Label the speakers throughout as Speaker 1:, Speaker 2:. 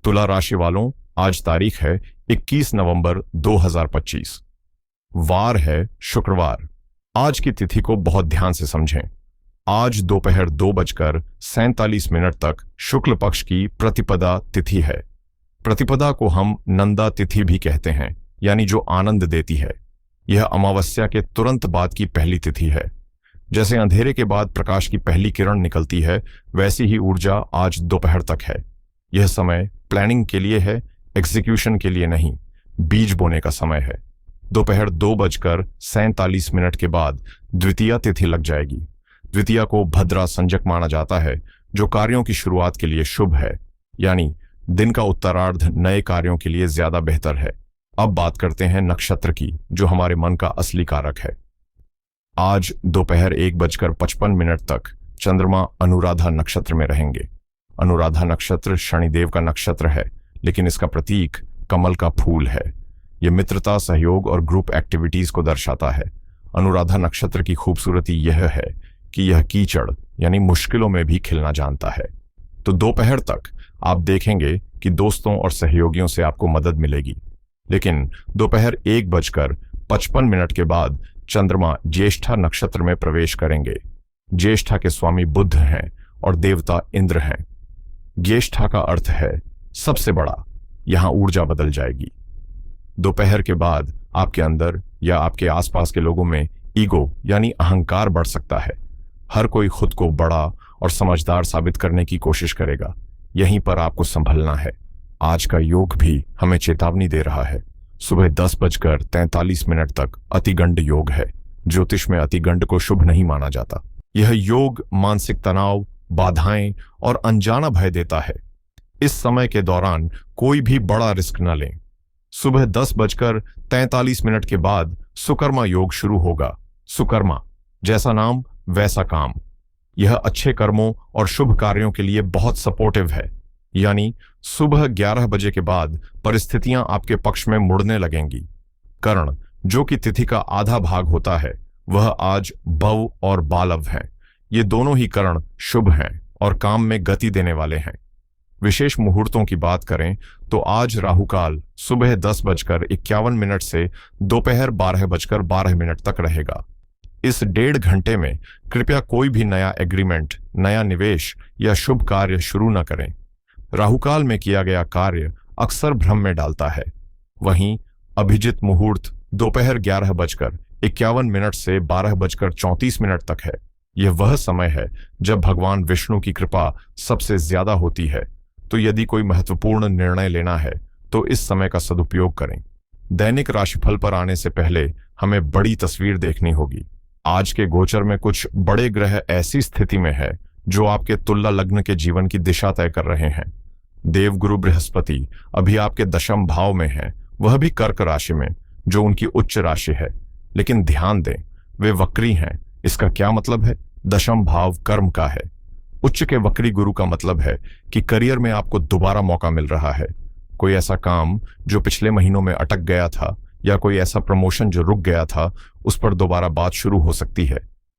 Speaker 1: तुला राशि वालों, आज तारीख है 21 नवंबर 2025। वार है शुक्रवार। आज की तिथि को बहुत ध्यान से समझें। आज दोपहर 2:47 तक शुक्ल पक्ष की प्रतिपदा तिथि है। प्रतिपदा को हम नंदा तिथि भी कहते हैं, यानी जो आनंद देती है। यह अमावस्या के तुरंत बाद की पहली तिथि है। जैसे अंधेरे के बाद प्रकाश की पहली किरण निकलती है, वैसी ही ऊर्जा आज दोपहर तक है। यह समय प्लानिंग के लिए है, एग्जीक्यूशन के लिए नहीं। बीज बोने का समय है। दोपहर 2:47 के बाद द्वितीया तिथि लग जाएगी। द्वितीया को भद्रा संजक माना जाता है, जो कार्यों की शुरुआत के लिए शुभ है, यानी दिन का उत्तरार्ध नए कार्यों के लिए ज्यादा बेहतर है। अब बात करते हैं नक्षत्र की, जो हमारे मन का असली कारक है। आज दोपहर 1:55 तक चंद्रमा अनुराधा नक्षत्र में रहेंगे। अनुराधा नक्षत्र शनिदेव का नक्षत्र है, लेकिन इसका प्रतीक कमल का फूल है। यह मित्रता, सहयोग और ग्रुप एक्टिविटीज को दर्शाता है। अनुराधा नक्षत्र की खूबसूरती यह है कि यह कीचड़ यानी मुश्किलों में भी खिलना जानता है। तो दोपहर तक आप देखेंगे कि दोस्तों और सहयोगियों से आपको मदद मिलेगी। लेकिन दोपहर 1:55 के बाद चंद्रमा ज्येष्ठा नक्षत्र में प्रवेश करेंगे। ज्येष्ठा के स्वामी बुध हैं और देवता इंद्र हैं। ज्येष्ठा का अर्थ है सबसे बड़ा। यहां ऊर्जा बदल जाएगी। दोपहर के बाद आपके अंदर या आपके आसपास के लोगों में ईगो यानी अहंकार बढ़ सकता है। हर कोई खुद को बड़ा और समझदार साबित करने की कोशिश करेगा। यहीं पर आपको संभलना है। आज का योग भी हमें चेतावनी दे रहा है। सुबह 10:43 तक अतिगंड योग है। ज्योतिष में अतिगंड को शुभ नहीं माना जाता। यह योग मानसिक तनाव, बाधाएं और अनजाना भय देता है। इस समय के दौरान कोई भी बड़ा रिस्क न लें। सुबह 10:43 के बाद सुकर्मा योग शुरू होगा। सुकर्मा, जैसा नाम वैसा काम। यह अच्छे कर्मों और शुभ कार्यों के लिए बहुत सपोर्टिव है। यानी सुबह 11 बजे के बाद परिस्थितियां आपके पक्ष में मुड़ने लगेंगी। कर्ण, जो कि तिथि का आधा भाग होता है, वह आज भव और बालव हैं। ये दोनों ही कर्ण शुभ हैं और काम में गति देने वाले हैं। विशेष मुहूर्तों की बात करें तो आज राहुकाल सुबह 10:51 से दोपहर 12:12 तक रहेगा। इस 1.5 घंटे में कृपया कोई भी नया एग्रीमेंट, नया निवेश या शुभ कार्य शुरू न करें। राहुकाल में किया गया कार्य अक्सर भ्रम में डालता है। वहीं अभिजित मुहूर्त दोपहर 11:51 से 12:34 तक है। यह वह समय है जब भगवान विष्णु की कृपा सबसे ज्यादा होती है। तो यदि कोई महत्वपूर्ण निर्णय लेना है तो इस समय का सदुपयोग करें। दैनिक राशिफल पर आने से पहले हमें बड़ी तस्वीर देखनी होगी। आज के गोचर में कुछ बड़े ग्रह ऐसी स्थिति में है जो आपके तुला लग्न के जीवन की दिशा तय कर रहे हैं। देवगुरु बृहस्पति अभी आपके दशम भाव में है, वह भी कर्क राशि में, जो उनकी उच्च राशि है। लेकिन ध्यान दें, वे वक्री हैं। इसका क्या मतलब है? दशम भाव कर्म का है। उच्च के वक्री गुरु का मतलब है कि करियर में आपको दोबारा मौका मिल रहा है। कोई ऐसा काम जो पिछले महीनों में अटक गया था या कोई ऐसा प्रमोशन जो रुक गया था, उस पर दोबारा बात शुरू हो सकती है।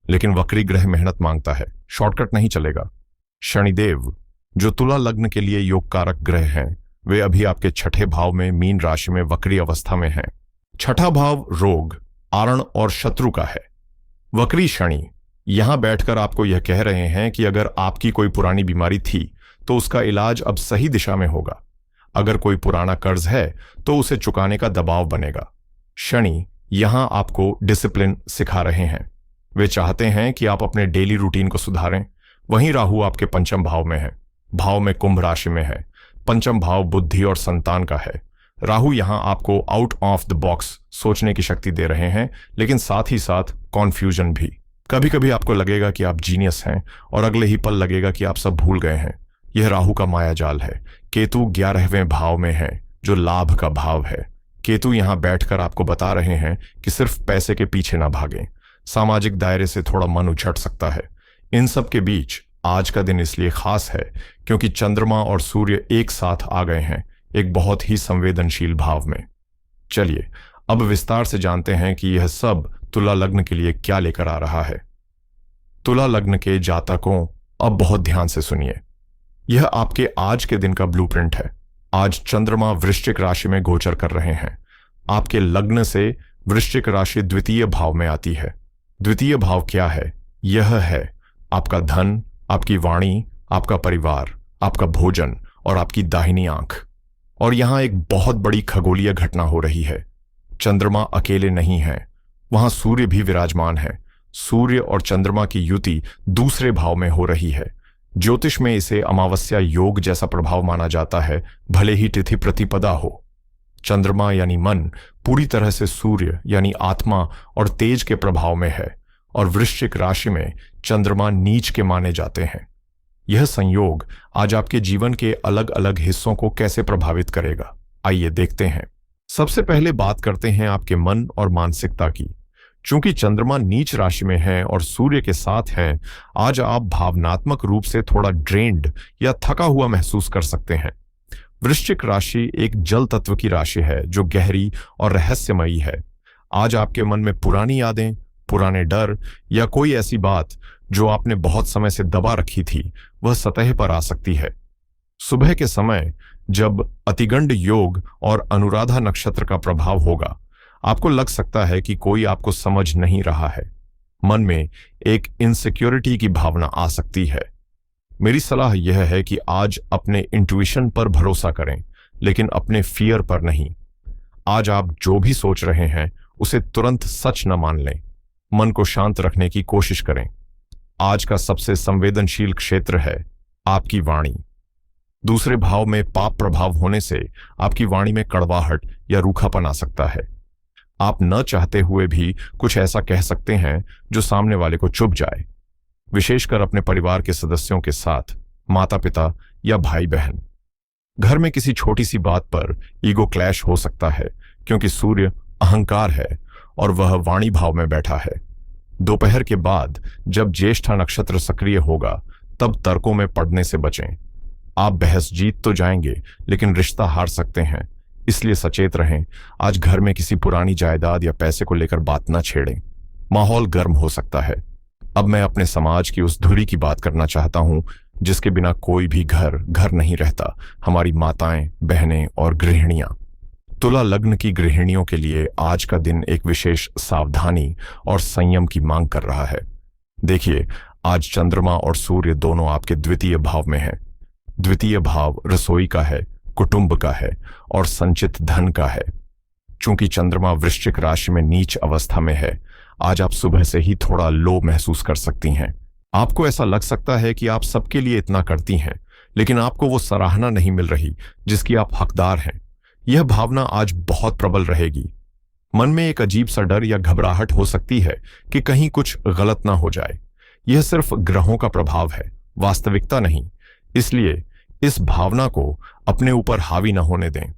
Speaker 1: लेकिन वक्री ग्रह मेहनत मांगता है, शॉर्टकट नहीं चलेगा। शनिदेव, जो तुला लग्न के लिए योग कारक ग्रह हैं, वे अभी आपके छठे भाव में मीन राशि में वक्री अवस्था में हैं। छठा भाव रोग, आरण और शत्रु का है। वक्री शनि यहां बैठकर आपको यह कह रहे हैं कि अगर आपकी कोई पुरानी बीमारी थी तो उसका इलाज अब सही दिशा में होगा। अगर कोई पुराना कर्ज है तो उसे चुकाने का दबाव बनेगा। शनि यहां आपको डिसिप्लिन सिखा रहे हैं। वे चाहते हैं कि आप अपने डेली रूटीन को सुधारें। वहीं राहु आपके पंचम भाव में है। भाव में कुंभ राशि में है। पंचम भाव बुद्धि और संतान का है। राहु यहां आपको आउट ऑफ द बॉक्स सोचने की शक्ति दे रहे हैं, लेकिन साथ ही साथ कॉन्फ्यूजन भी। कभी कभी आपको लगेगा कि आप जीनियस हैं और अगले ही पल लगेगा कि आप सब भूल गए हैं। यह राहु का मायाजाल है। केतु 11वें भाव में है, जो लाभ का भाव है। केतु यहां बैठकर आपको बता रहे हैं कि सिर्फ पैसे के पीछे ना भागें। सामाजिक दायरे से थोड़ा मन उछट सकता है। इन सब के बीच आज का दिन इसलिए खास है क्योंकि चंद्रमा और सूर्य एक साथ आ गए हैं, एक बहुत ही संवेदनशील भाव में। चलिए अब विस्तार से जानते हैं कि यह सब तुला लग्न के लिए क्या लेकर आ रहा है। तुला लग्न के जातकों, अब बहुत ध्यान से सुनिए। यह आपके आज के दिन का ब्लूप्रिंट है। आज चंद्रमा वृश्चिक राशि में गोचर कर रहे हैं। आपके लग्न से वृश्चिक राशि द्वितीय भाव में आती है। द्वितीय भाव क्या है? यह है आपका धन, आपकी वाणी, आपका परिवार, आपका भोजन और आपकी दाहिनी आंख। और यहां एक बहुत बड़ी खगोलीय घटना हो रही है। चंद्रमा अकेले नहीं है, वहां सूर्य भी विराजमान है। सूर्य और चंद्रमा की युति दूसरे भाव में हो रही है। ज्योतिष में इसे अमावस्या योग जैसा प्रभाव माना जाता है, भले ही तिथि प्रतिपदा हो। चंद्रमा यानी मन पूरी तरह से सूर्य यानी आत्मा और तेज के प्रभाव में है, और वृश्चिक राशि में चंद्रमा नीच के माने जाते हैं। यह संयोग आज आपके जीवन के अलग अलग हिस्सों को कैसे प्रभावित करेगा, आइए देखते हैं। सबसे पहले बात करते हैं आपके मन और मानसिकता की। चूंकि चंद्रमा नीच राशि में है और सूर्य के साथ है, आज आप भावनात्मक रूप से थोड़ा ड्रेन्ड या थका हुआ महसूस कर सकते हैं। वृश्चिक राशि एक जल तत्व की राशि है जो गहरी और रहस्यमयी है। आज आपके मन में पुरानी यादें, पुराने डर या कोई ऐसी बात जो आपने बहुत समय से दबा रखी थी, वह सतह पर आ सकती है। सुबह के समय जब अतिगंड योग और अनुराधा नक्षत्र का प्रभाव होगा, आपको लग सकता है कि कोई आपको समझ नहीं रहा है। मन में एक इनसिक्योरिटी की भावना आ सकती है। मेरी सलाह यह है कि आज अपने इंट्यूशन पर भरोसा करें, लेकिन अपने फियर पर नहीं। आज आप जो भी सोच रहे हैं उसे तुरंत सच न मान लें। मन को शांत रखने की कोशिश करें। आज का सबसे संवेदनशील क्षेत्र है आपकी वाणी। दूसरे भाव में पाप प्रभाव होने से आपकी वाणी में कड़वाहट या रूखापन आ सकता है। आप न चाहते हुए भी कुछ ऐसा कह सकते हैं जो सामने वाले को चुभ जाए, विशेषकर अपने परिवार के सदस्यों के साथ, माता पिता या भाई बहन। घर में किसी छोटी सी बात पर ईगो क्लैश हो सकता है, क्योंकि सूर्य अहंकार है और वह वाणी भाव में बैठा है। दोपहर के बाद जब ज्येष्ठा नक्षत्र सक्रिय होगा, तब तर्कों में पड़ने से बचें। आप बहस जीत तो जाएंगे, लेकिन रिश्ता हार सकते हैं, इसलिए सचेत रहें। आज घर में किसी पुरानी जायदाद या पैसे को लेकर बात न छेड़ें, माहौल गर्म हो सकता है। अब मैं अपने समाज की उस धुरी की बात करना चाहता हूं जिसके बिना कोई भी घर नहीं रहता, हमारी माताएं, बहनें और गृहिणियां। तुला लग्न की गृहिणियों के लिए आज का दिन एक विशेष सावधानी और संयम की मांग कर रहा है। देखिए, आज चंद्रमा और सूर्य दोनों आपके द्वितीय भाव में हैं। द्वितीय भाव रसोई का है, कुटुंब का है और संचित धन का है। चूंकि चंद्रमा वृश्चिक राशि में नीच अवस्था में है, आज आप सुबह से ही थोड़ा लो महसूस कर सकती हैं। आपको ऐसा लग सकता है कि आप सबके लिए इतना करती हैं, लेकिन आपको वो सराहना नहीं मिल रही जिसकी आप हकदार हैं। यह भावना आज बहुत प्रबल रहेगी। मन में एक अजीब सा डर या घबराहट हो सकती है कि कहीं कुछ गलत ना हो जाए। यह सिर्फ ग्रहों का प्रभाव है, वास्तविकता नहीं। इसलिए इस भावना को अपने ऊपर हावी न होने दें।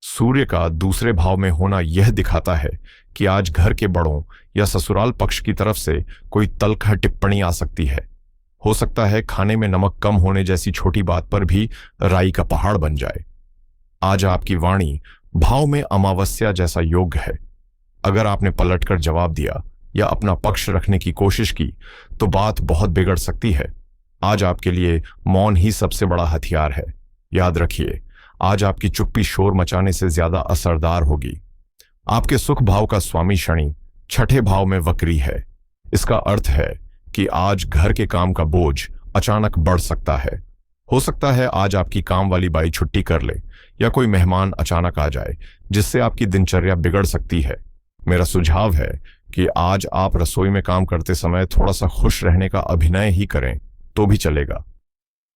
Speaker 1: सूर्य का दूसरे भाव में होना यह दिखाता है कि आज घर के बड़ों या ससुराल पक्ष की तरफ से कोई तलखा टिप्पणी आ सकती है। हो सकता है खाने में नमक कम होने जैसी छोटी बात पर भी राई का पहाड़ बन जाए। आज आपकी वाणी भाव में अमावस्या जैसा योग है। अगर आपने पलटकर जवाब दिया या अपना पक्ष रखने की कोशिश की, तो बात बहुत बिगड़ सकती है। आज आपके लिए मौन ही सबसे बड़ा हथियार है। याद रखिए, आज आपकी चुप्पी शोर मचाने से ज्यादा असरदार होगी। आपके सुख भाव का स्वामी शनि छठे भाव में वक्री है। इसका अर्थ है कि आज घर के काम का बोझ अचानक बढ़ सकता है। हो सकता है आज आपकी काम वाली बाई छुट्टी कर ले या कोई मेहमान अचानक आ जाए, जिससे आपकी दिनचर्या बिगड़ सकती है। मेरा सुझाव है कि आज आप रसोई में काम करते समय थोड़ा सा खुश रहने का अभिनय ही करें तो भी चलेगा।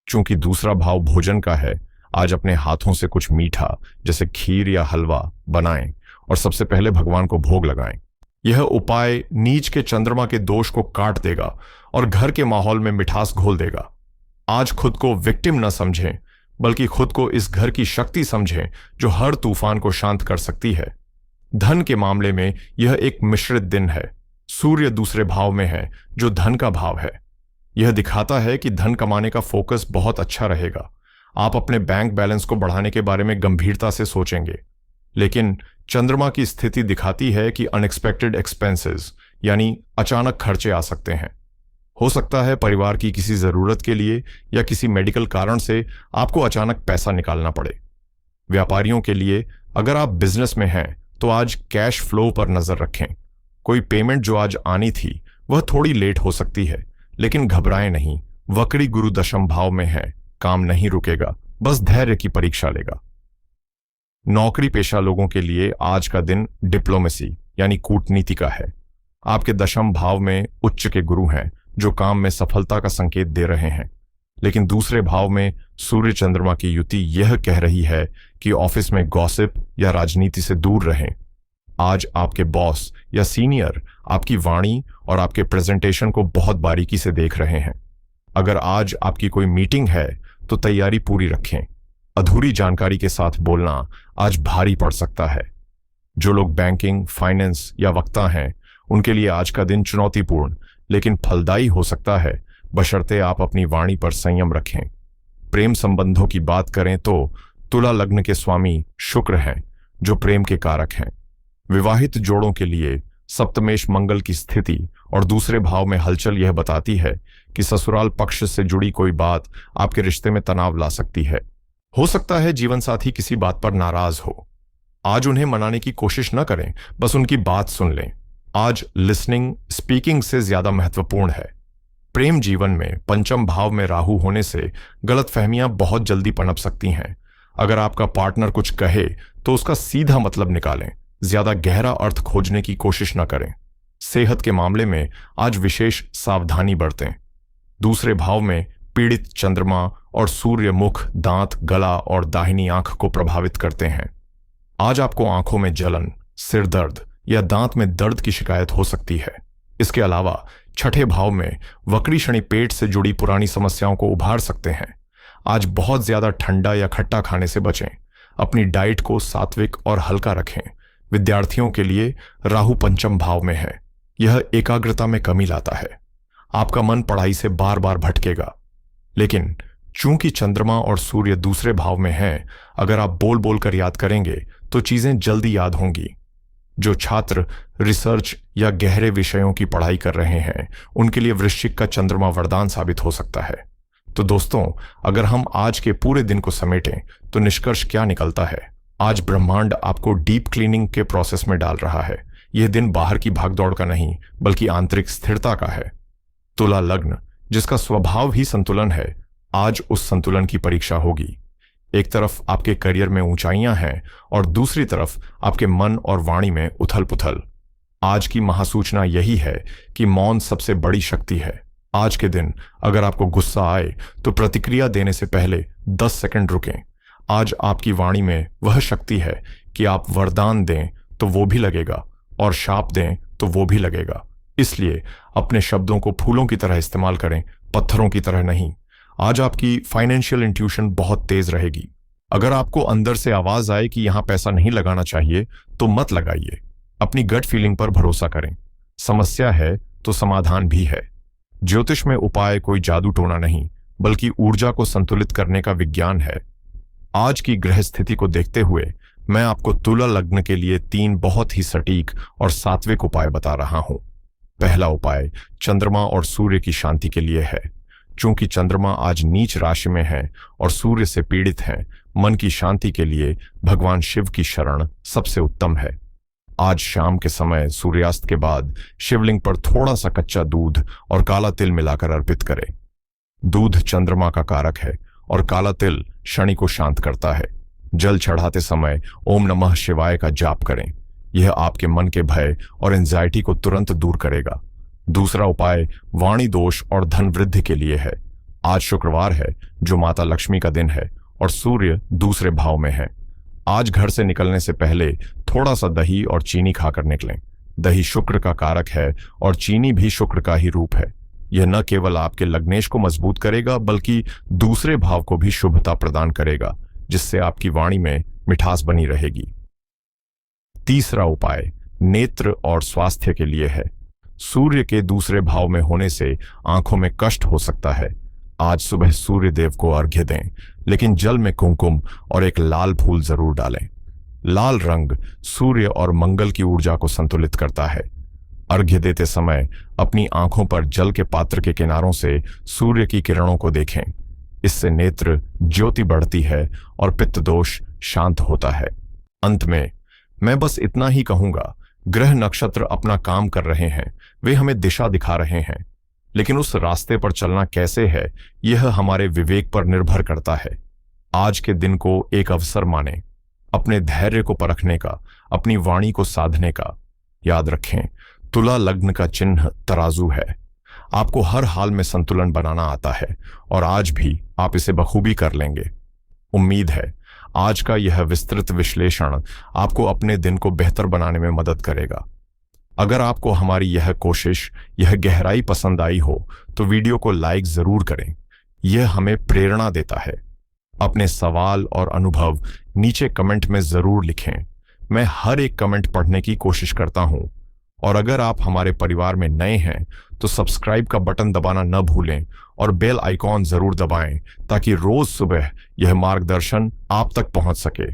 Speaker 1: चूंकि दूसरा भाव भोजन का है, आज अपने हाथों से कुछ मीठा जैसे खीर या हलवा बनाएं और सबसे पहले भगवान को भोग लगाएं। यह उपाय नीच के चंद्रमा के दोष को काट देगा और घर के माहौल में मिठास घोल देगा। आज खुद को विक्टिम न समझें, बल्कि खुद को इस घर की शक्ति समझें जो हर तूफान को शांत कर सकती है। धन के मामले में यह एक मिश्रित दिन है। सूर्य दूसरे भाव में है जो धन का भाव है। यह दिखाता है कि धन कमाने का फोकस बहुत अच्छा रहेगा। आप अपने बैंक बैलेंस को बढ़ाने के बारे में गंभीरता से सोचेंगे, लेकिन चंद्रमा की स्थिति दिखाती है कि अनएक्सपेक्टेड एक्सपेंसेस यानी अचानक खर्चे आ सकते हैं। हो सकता है परिवार की किसी जरूरत के लिए या किसी मेडिकल कारण से आपको अचानक पैसा निकालना पड़े। व्यापारियों के लिए, अगर आप बिजनेस में हैं तो आज कैश फ्लो पर नजर रखें। कोई पेमेंट जो आज आनी थी वह थोड़ी लेट हो सकती है, लेकिन घबराएं नहीं। वक्री गुरु दशम भाव में है, काम नहीं रुकेगा, बस धैर्य की परीक्षा लेगा। नौकरी पेशा लोगों के लिए आज का दिन डिप्लोमेसी यानी कूटनीति का है। आपके दशम भाव में उच्च के गुरु हैं जो काम में सफलता का संकेत दे रहे हैं, लेकिन दूसरे भाव में सूर्य चंद्रमा की युति यह कह रही है कि ऑफिस में गॉसिप या राजनीति से दूर रहें। आज आपके बॉस या सीनियर आपकी वाणी और आपके प्रेजेंटेशन को बहुत बारीकी से देख रहे हैं। अगर आज आपकी कोई मीटिंग है तो तैयारी पूरी रखें। अधूरी जानकारी के साथ बोलना आज भारी पड़ सकता है। जो लोग बैंकिंग, फाइनेंस या वक्ता हैं, उनके लिए आज का दिन चुनौतीपूर्ण लेकिन फलदायी हो सकता है, बशर्ते आप अपनी वाणी पर संयम रखें। प्रेम संबंधों की बात करें तो तुला लग्न के स्वामी शुक्र हैं जो प्रेम के कारक हैं। विवाहित जोड़ों के लिए सप्तमेश मंगल की स्थिति और दूसरे भाव में हलचल यह बताती है कि ससुराल पक्ष से जुड़ी कोई बात आपके रिश्ते में तनाव ला सकती है। हो सकता है जीवन साथी किसी बात पर नाराज हो। आज उन्हें मनाने की कोशिश न करें, बस उनकी बात सुन लें। आज लिसनिंग स्पीकिंग से ज्यादा महत्वपूर्ण है। प्रेम जीवन में पंचम भाव में राहु होने से गलतफहमियां बहुत जल्दी पनप सकती हैं। अगर आपका पार्टनर कुछ कहे तो उसका सीधा मतलब निकालें, ज्यादा गहरा अर्थ खोजने की कोशिश न करें। सेहत के मामले में आज विशेष सावधानी बरतें। दूसरे भाव में पीड़ित चंद्रमा और सूर्य मुख, दांत, गला और दाहिनी आंख को प्रभावित करते हैं। आज आपको आंखों में जलन, सिर दर्द या दांत में दर्द की शिकायत हो सकती है। इसके अलावा छठे भाव में वक्री शनि पेट से जुड़ी पुरानी समस्याओं को उभार सकते हैं। आज बहुत ज्यादा ठंडा या खट्टा खाने से बचें। अपनी डाइट को सात्विक और हल्का रखें। विद्यार्थियों के लिए राहु पंचम भाव में है, यह एकाग्रता में कमी लाता है। आपका मन पढ़ाई से बार बार भटकेगा, लेकिन चूंकि चंद्रमा और सूर्य दूसरे भाव में हैं, अगर आप बोल बोल कर याद करेंगे तो चीजें जल्दी याद होंगी। जो छात्र रिसर्च या गहरे विषयों की पढ़ाई कर रहे हैं, उनके लिए वृश्चिक का चंद्रमा वरदान साबित हो सकता है। तो दोस्तों, अगर हम आज के पूरे दिन को समेटें तो निष्कर्ष क्या निकलता है? आज ब्रह्मांड आपको डीप क्लीनिंग के प्रोसेस में डाल रहा है। यह दिन बाहर की भागदौड़ का नहीं, बल्कि आंतरिक स्थिरता का है। तुला लग्न, जिसका स्वभाव ही संतुलन है, आज उस संतुलन की परीक्षा होगी। एक तरफ आपके करियर में ऊंचाइयां हैं और दूसरी तरफ आपके मन और वाणी में उथल पुथल। आज की महासूचना यही है कि मौन सबसे बड़ी शक्ति है। आज के दिन अगर आपको गुस्सा आए तो प्रतिक्रिया देने से पहले 10 सेकंड रुकें। आज आपकी वाणी में वह शक्ति है कि आप वरदान दें तो वो भी लगेगा और शाप दें तो वो भी लगेगा। इसलिए अपने शब्दों को फूलों की तरह इस्तेमाल करें, पत्थरों की तरह नहीं। आज आपकी फाइनेंशियल इंट्यूशन बहुत तेज रहेगी। अगर आपको अंदर से आवाज आए कि यहां पैसा नहीं लगाना चाहिए तो मत लगाइए। अपनी गट फीलिंग पर भरोसा करें। समस्या है तो समाधान भी है। ज्योतिष में उपाय कोई जादू टोना नहीं, बल्कि ऊर्जा को संतुलित करने का विज्ञान है। आज की ग्रह स्थिति को देखते हुए मैं आपको तुला लग्न के लिए 3 बहुत ही सटीक और सात्विक उपाय बता रहा हूं। पहला उपाय चंद्रमा और सूर्य की शांति के लिए है। चूंकि चंद्रमा आज नीच राशि में है और सूर्य से पीड़ित हैं, मन की शांति के लिए भगवान शिव की शरण सबसे उत्तम है। आज शाम के समय सूर्यास्त के बाद शिवलिंग पर थोड़ा सा कच्चा दूध और काला तिल मिलाकर अर्पित करें। दूध चंद्रमा का कारक है और काला तिल शनि को शांत करता है। जल चढ़ाते समय ओम नमः शिवाय का जाप करें। यह आपके मन के भय और एंजाइटी को तुरंत दूर करेगा। दूसरा उपाय वाणी दोष और धन वृद्धि के लिए है। आज शुक्रवार है जो माता लक्ष्मी का दिन है और सूर्य दूसरे भाव में है। आज घर से निकलने से पहले थोड़ा सा दही और चीनी खाकर निकलें। दही शुक्र का कारक है और चीनी भी शुक्र का ही रूप है। यह न केवल आपके लग्नेश को मजबूत करेगा, बल्कि दूसरे भाव को भी शुभता प्रदान करेगा, जिससे आपकी वाणी में मिठास बनी रहेगी। तीसरा उपाय नेत्र और स्वास्थ्य के लिए है। सूर्य के दूसरे भाव में होने से आंखों में कष्ट हो सकता है। आज सुबह सूर्य देव को अर्घ्य दें, लेकिन जल में कुमकुम और एक लाल फूल जरूर डालें। लाल रंग सूर्य और मंगल की ऊर्जा को संतुलित करता है। अर्घ्य देते समय अपनी आंखों पर जल के पात्र के किनारों से सूर्य की किरणों को देखें। इससे नेत्र ज्योति बढ़ती है और पित्त दोष शांत होता है। अंत में मैं बस इतना ही कहूंगा, ग्रह नक्षत्र अपना काम कर रहे हैं, वे हमें दिशा दिखा रहे हैं, लेकिन उस रास्ते पर चलना कैसे है यह हमारे विवेक पर निर्भर करता है। आज के दिन को एक अवसर माने, अपने धैर्य को परखने का, अपनी वाणी को साधने का। याद रखें, तुला लग्न का चिन्ह तराजू है। आपको हर हाल में संतुलन बनाना आता है और आज भी आप इसे बखूबी कर लेंगे। उम्मीद है आज का यह विस्तृत विश्लेषण आपको अपने दिन को बेहतर बनाने में मदद करेगा। अगर आपको हमारी यह कोशिश, यह गहराई पसंद आई हो तो वीडियो को लाइक जरूर करें, यह हमें प्रेरणा देता है। अपने सवाल और अनुभव नीचे कमेंट में जरूर लिखें, मैं हर एक कमेंट पढ़ने की कोशिश करता हूं। और अगर आप हमारे परिवार में नए हैं तो सब्सक्राइब का बटन दबाना न भूलें और बेल आइकॉन जरूर दबाएं ताकि रोज सुबह यह मार्गदर्शन आप तक पहुंच सके।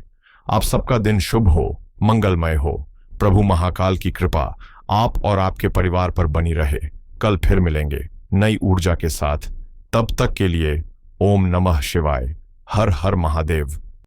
Speaker 1: आप सबका दिन शुभ हो, मंगलमय हो। प्रभु महाकाल की कृपा आप और आपके परिवार पर बनी रहे। कल फिर मिलेंगे नई ऊर्जा के साथ। तब तक के लिए ओम नमः शिवाय, हर हर महादेव।